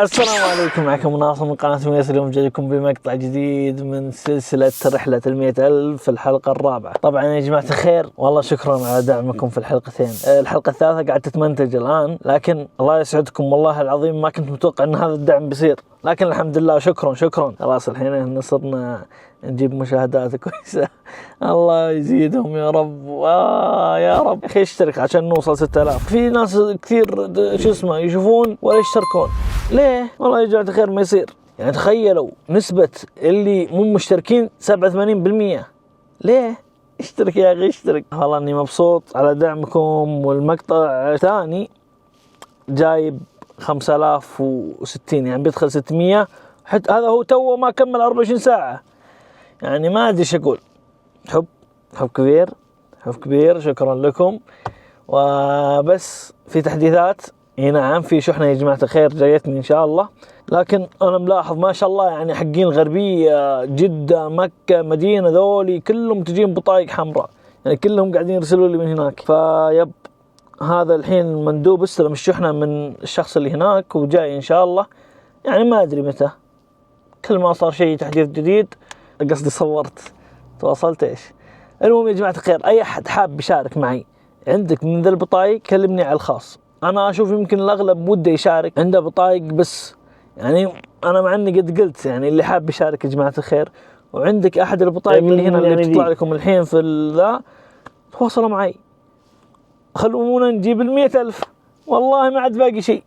السلام عليكم، معكم ناصر من قناة ميسر. اليوم جايكم بمقطع جديد من سلسلة رحلة 100,000 في الحلقة الرابعة. طبعا يا جماعة الخير، والله شكرا على دعمكم في الحلقتين. الحلقة الثالثة قاعدة تتمنتج الآن، لكن الله يسعدكم والله العظيم ما كنت متوقع أن هذا الدعم بيصير، لكن الحمد لله شكرا. خلاص الحين صرنا نجيب مشاهدات كويسة. الله يزيدهم يا رب. يا رب أخي اشترك عشان نوصل 6000. في ناس كثير يشوفون ولا يشتركون. ليه؟ والله يا جماعة الخير ما يصير. يعني تخيلوا نسبة اللي مو مشتركين 87%. ليه؟ اشترك يا أخي اشترك. والله أني مبسوط على دعمكم. والمقطع الثاني جايب 5060، يعني بيدخل 600. حتى هذا هو تو ما كمل 24 ساعة. يعني ما أدري ايش أقول. حب كبير. شكرا لكم. وبس في تحديثات. نعم في شحنة يا جماعة الخير جايتني إن شاء الله. لكن أنا ملاحظ ما شاء الله يعني حقين الغربية، جدة، مكة، مدينة، ذولي كلهم تجين بطايق حمراء، يعني كلهم قاعدين يرسلوا لي من هناك. فيب هذا الحين المندوب استلم الشحنة من الشخص اللي هناك وجاي إن شاء الله. يعني ما أدري متى، كل ما صار شيء تحديث جديد قصدي صورت تواصلت إيش. المهم يا جماعة الخير، أي أحد حاب يشارك معي عندك من ذا البطايق كلمني على الخاص. أنا أشوف يمكن الأغلب وده يشارك عنده بطايق، بس يعني أنا مع أني قد قلت يعني اللي حاب يشارك يا جماعة الخير وعندك أحد البطايق اللي هنا اللي بتطلع لكم الحين في ذا، تواصلوا معي خلونا نجيب 100,000. والله ما عاد باقي شيء،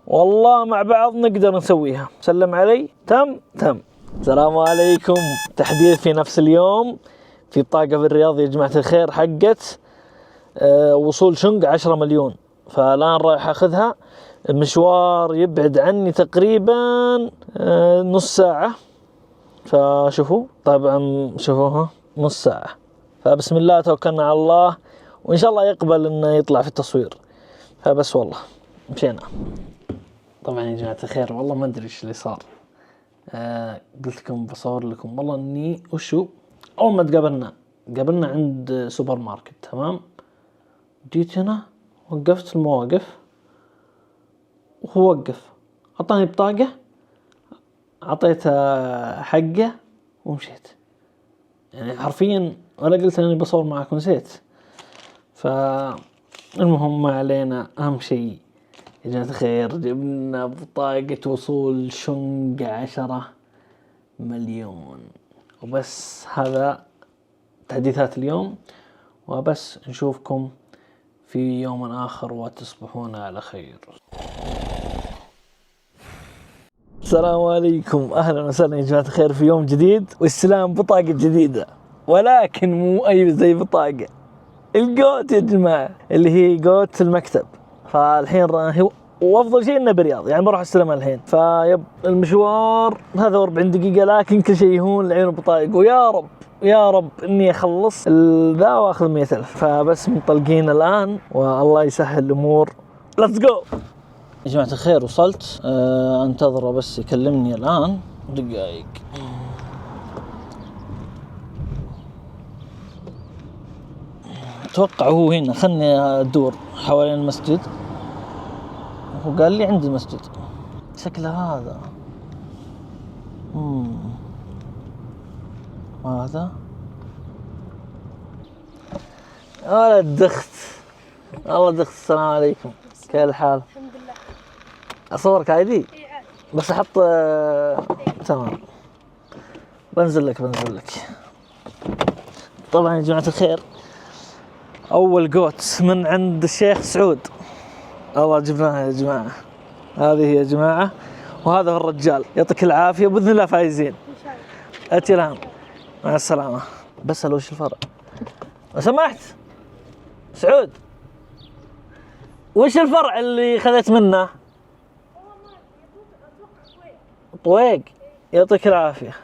والله مع بعض نقدر نسويها. سلم علي. تم. السلام عليكم. تحديث في نفس اليوم في بطاقة في الرياض يا جماعة الخير حقت وصول شنق 10 مليون. فالآن رايح أخذها. المشوار يبعد عني تقريبا نص ساعة. فشوفوا طبعا شوفوها نص ساعة. فبسم الله توكلنا على الله، وإن شاء الله يقبل إنه يطلع في التصوير. فبس والله مشينا. طبعا يا جماعة الخير والله ما أدري إيش اللي صار. قلت لكم بصور لكم والله إني وشو أول ما قابلنا عند سوبر ماركت. تمام، جيت هنا وقفت المواقف وهو وقف، أعطاني بطاقة، أعطيته حقه ومشيت. يعني حرفيا ولا قلت أني بصور معكم نسيت. فالمهم ما علينا. أهم شيء يا جماعة الخير جبنا بطاقة وصول شنق 10 مليون. وبس هذا تحديثات اليوم، وبس نشوفكم في يوم آخر وتصبحون على خير. السلام عليكم، أهلا وسهلا يا جماعة الخير في يوم جديد واستلام بطاقة جديدة، ولكن مو أي زي بطاقة الجوت يا جماعة، اللي هي جوت المكتب. فالحين هو وأفضل شيء إنه برياض، يعني بروح استلمها الحين. فيب المشوار هذا 40 دقيقة، لكن كل شيء يهون لعين بطايق. ويا رب إني أخلص ذا وأخذ 100,000. فبس منطلقين الآن والله يسهل الأمور. Let's go يا جماعة الخير. وصلت. انتظره بس يكلمني الآن دقائق. أتوقع هو هنا. خلني أدور حوالين المسجد. هو قال لي عندي مسجد، شكله هذا. هذا والله دخت. السلام عليكم، كيف الحال؟ الحمد لله. أصورك عادي بس أحط تمام. بنزل لك. طبعا يا جماعة الخير أول قوت من عند الشيخ سعود. الله جبناها يا جماعة. هذه يا جماعة، وهذا هو الرجال. يعطيك العافية، بإذن الله فايزين إن شاء الله. أتي الآن، مع السلامة. بس وش الفرق لو سمحت سعود؟ وش الفرع اللي خذت منه؟ طويق. يعطيك العافية.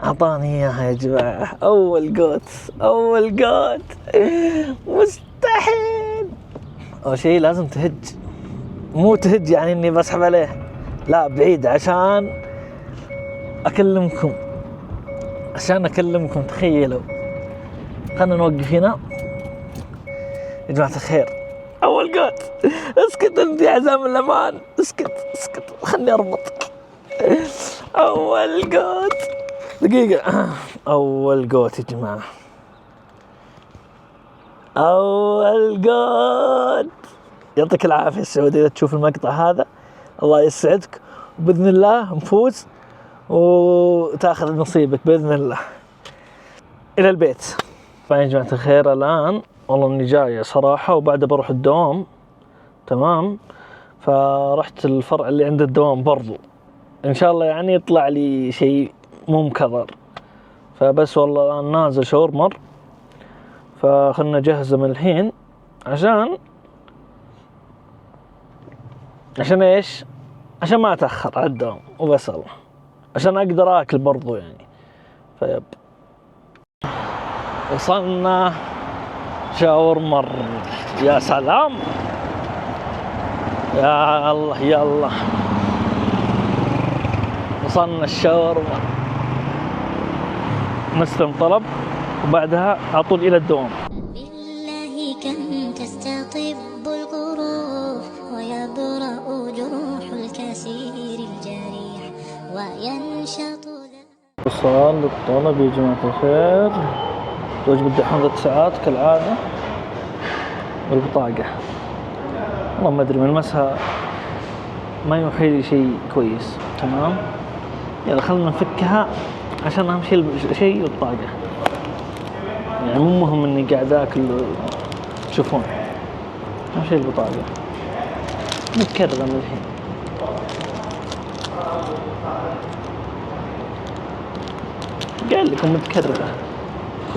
أعطاني إياها يا جماعة. أول قوت مستحيل. أول شيء لازم تهج، مو تهج يعني إني بسحب عليه، لا بعيد عشان أكلمكم. تخيلوا. خلنا نوقف هنا يا جماعة الخير. أول قوت اسكت انت يا حزام الامان، اسكت اسكت خلني اربطك. اول جوت دقيقة، اول جوت يا جماعة، اول جوت. يعطيك العافية السعودية اذا تشوف المقطع هذا، الله يسعدك، وباذن الله نفوز وتاخذ نصيبك باذن الله. الى البيت. فيا جماعة الخير الان والله اني جاي صراحة، وبعدها بروح الدوام. تمام، فرحت الفرع اللي عند الدوام برضو، ان شاء الله يعني يطلع لي شيء مو مكرر. فبس والله الان نازل شاورمر، فخلنا نجهزه من الحين عشان ايش؟ عشان ما اتاخر على الدوام وبس، الله عشان اقدر اكل برضو يعني. فيب وصلنا شاورمر، يا سلام يا الله يا الله. وصلنا الشاورما، نستلم طلب وبعدها على طول الى الدوام. بالله كم تستطب القروح ويبرأ جروح الكثير الجريح وينشط. وصل الطلب يا جماعة الخير، وجبة دحين 3 ساعات كالعادة، والبطاقة والله ما أدري ملمسها ما يوحي لي شيء كويس. تمام، يلا خلنا نفكها عشان أهم شيء البطاقة، يعني مو مهم إني قاعد آكل تشوفون، أهم شيء البطاقة. نتكرر من الحين. قال لكم متكررة،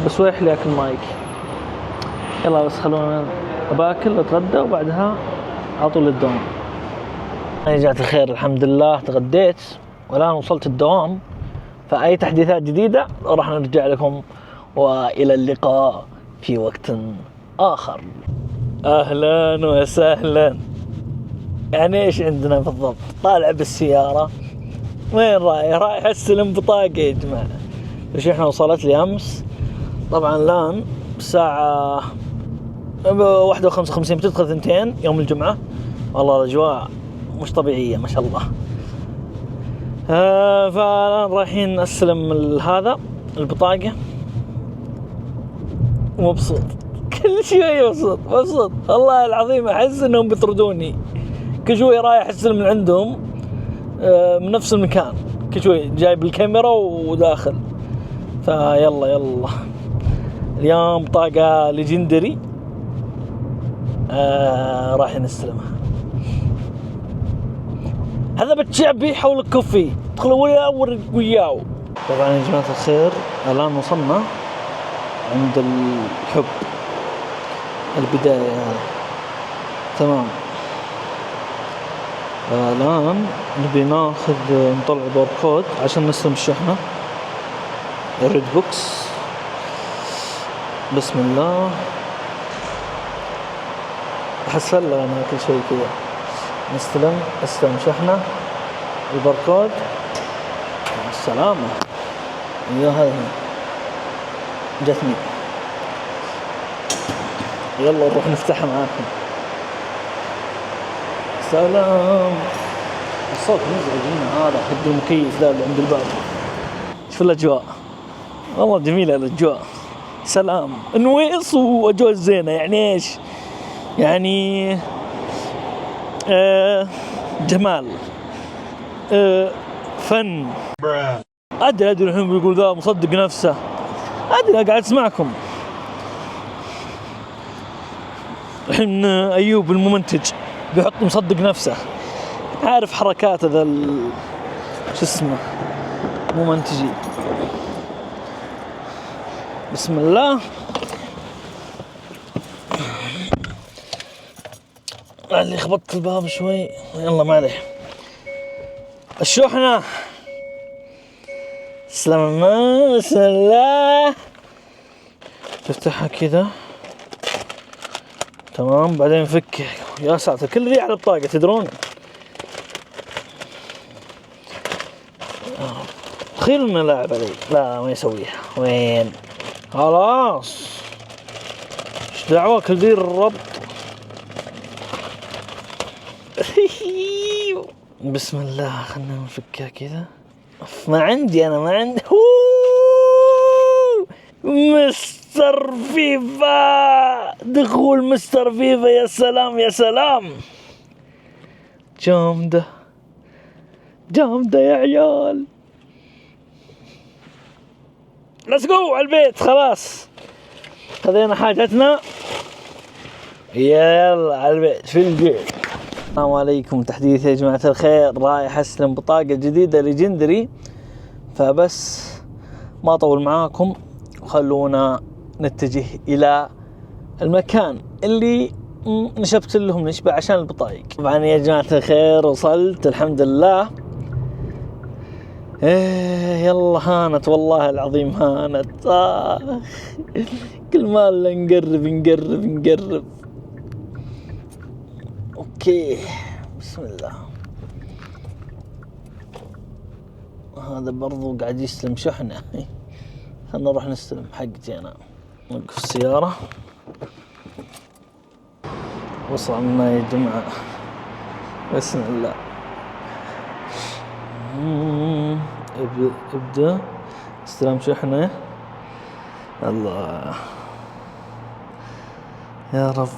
بس ويح لي أكل مايك. يلا بس خلونا باكل اتغدى وبعدها على طول الدوام. أنا جات الخير الحمد لله، تغديت والآن وصلت الدوام، فأي تحديثات جديدة راح نرجع لكم، وإلى اللقاء في وقت آخر. أهلا وسهلا. يعني إيش عندنا بالضبط؟ طالع بالسيارة، وين رايح استلم بطاقة يا جماعة. إيش إحنا وصلت لي أمس، طبعا الآن الساعة 1:55 بتدخل 2 يوم الجمعة. والله الأجواء مش طبيعية ما شاء الله. فالآن رايحين أستلم هذا البطاقة، ومبسوط كل شيء مبسوط والله العظيم. أحس إنهم بيطردوني كل شوي، رايح أستلم من عندهم من نفس المكان، كل شوي جايب الكاميرا وداخل. فيلا اليوم بطاقة ليجندري راح نستلمها. هذا بتشعبي حول الكوفي، ادخلوا وياه. طبعا يا جماعة الخير الآن وصلنا عند الحب البداية. تمام، الآن نبي نطلع باركود عشان نستلم الشحنة الريد بوكس. بسم الله، أحسن له أنا كل شيء كذا. استلم شحنة الباركود. السلامة يا هذا جتني. يلا نروح نفتحها معاكم. سلام. الصوت مزعج هنا، هذا حق المكيف ذا اللي عند الباب. شوف الأجواء والله جميلة الأجواء. سلام، نويص وأجواء زينة. يعني إيش يعني؟ جمال، فن. أدري الحين بيقول ذا مصدق نفسه، أدري قاعد أسمعكم. الحين أيوب الممنتج بيحط مصدق نفسه، عارف حركات ذا شو اسمه ممنتجي. بسم الله. اللي خبطت الباب شوي، يلا ما عليه. الشحنة سلام الله. تفتحها كذا تمام، بعدين فك. يا ساتر كل ذي على الطاقة تدرون. تخيل انه لاعب علي، لا ما يسويها. وين خلاص ايش دعوة كل ذي الربط. بسم الله، خلنا نفكها كذا. ما عندي مستر فيفا، دخول مستر فيفا، يا سلام يا سلام، جامدة يا عيال. ليتس جو على البيت، خلاص خذينا حاجتنا، يلا على البيت في البيت. السلام عليكم، تحديث يا جماعة الخير، رايح استلم بطاقة جديدة ليجندري، فبس ما أطول معاكم وخلونا نتجه إلى المكان اللي نشبت لهم نشبة عشان البطايق. طبعا يا جماعة الخير وصلت الحمد لله. يلا هانت والله العظيم هانت. كل ما نقرب. اوكي بسم الله. هذا برضو قاعد يستلم شحنة. خلنا نروح نستلم حقتي انا. نوقف السيارة. وصلنا يا جماعة، بسم الله. ابدأ استلم شحنة. الله يا رب.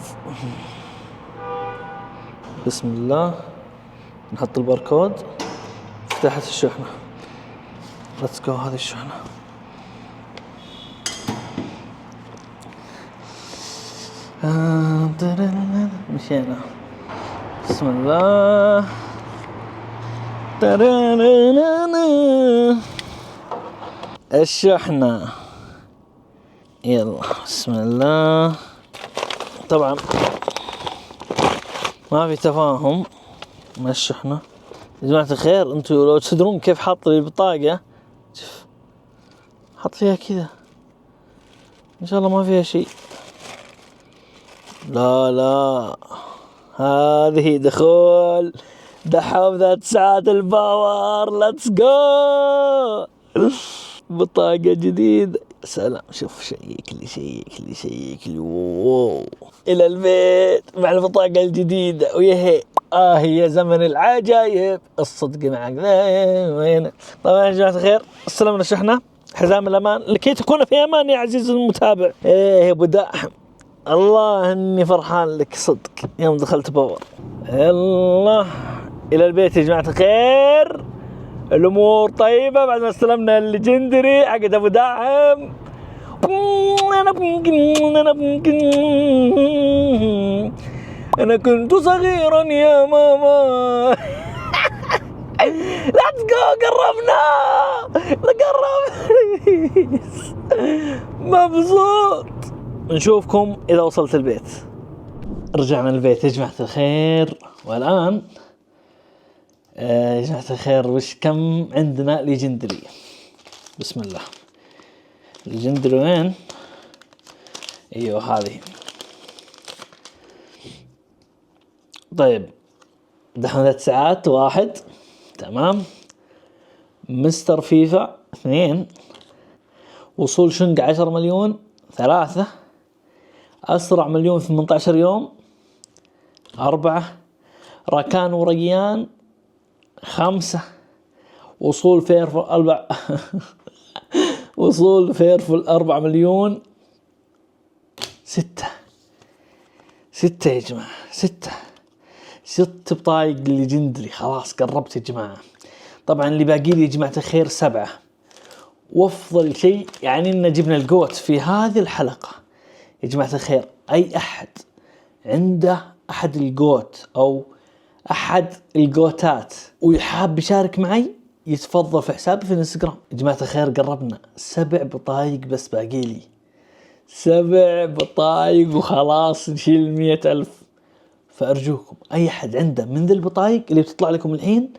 بسم الله. نحط الباركود. فتحت الشحنة. ليتس جو. هذه الشحنة. مشينا. بسم الله. الشحنة. يلا بسم الله. طبعا ما في تفاهم مع الشحنة يا جماعة الخير. انتوا لو تدرون كيف حاط لي البطاقة، شوف حط فيها كذا، ان شاء الله ما فيها شيء. لا هذه دخول دحوذة ساعة الباور. ليتس جو. بطاقة جديدة. سلام. شوف شيك لي واو. إلى البيت مع البطاقة الجديدة ويهي. يا زمن العجايب، الصدق معك وين. طبعا يا جماعة الخير استلمنا الشحنة. حزام الأمان لكي تكون في أمان يا عزيز المتابع. يا أبو داحم، الله إني فرحان لك صدق يوم دخلت باور. الله إلى البيت يا جماعة الخير. الأمور طيبة بعد ما استلمنا الليجندري عقد أبو داحم. أنا كنت صغيرا يا ماما. ليتس جو. قربنا. مبسوط. نشوفكم إذا وصلت البيت. رجعنا البيت يا جماعة الخير، والآن يا جماعة الخير وش كم عندنا ليجندري. بسم الله. ليجندري وين؟ ايوه هذه. طيب دحوذة ساعات 1، تمام. مستر فيفا 2، وصول شنق 10 مليون 3، أسرع مليون 18 يوم 4، راكان وريان 5، وصول فيرفل 4 وصول فيرفل 4 مليون 6 يا جماعة. 6 بطايق ليجندري. خلاص قربت يا جماعة. طبعا اللي باقي لي يا جماعة الخير 7. وافضل شيء يعني ان جبنا الجوت في هذه الحلقة يا جماعة الخير. اي احد عنده احد الجوت او احد الجوتات ويحاب يشارك معي يتفضل في حسابي في الانستغرام. يا جماعة الخير قربنا 7 بطايق بس باقي لي 7 بطايق وخلاص نشيل 100,000. فأرجوكم أي أحد عنده من ذي البطايق اللي بتطلع لكم الحين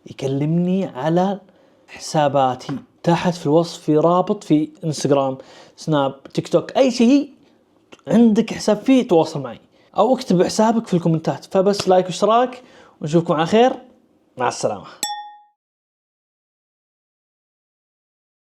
يكلمني على حساباتي تحت في الوصف، في رابط في انستغرام، سناب، تيك توك، أي شيء عندك حساب فيه تواصل معي أو اكتب حسابك في الكومنتات. فبس لايك واشتراك ونشوفكم على خير. مع السلامة.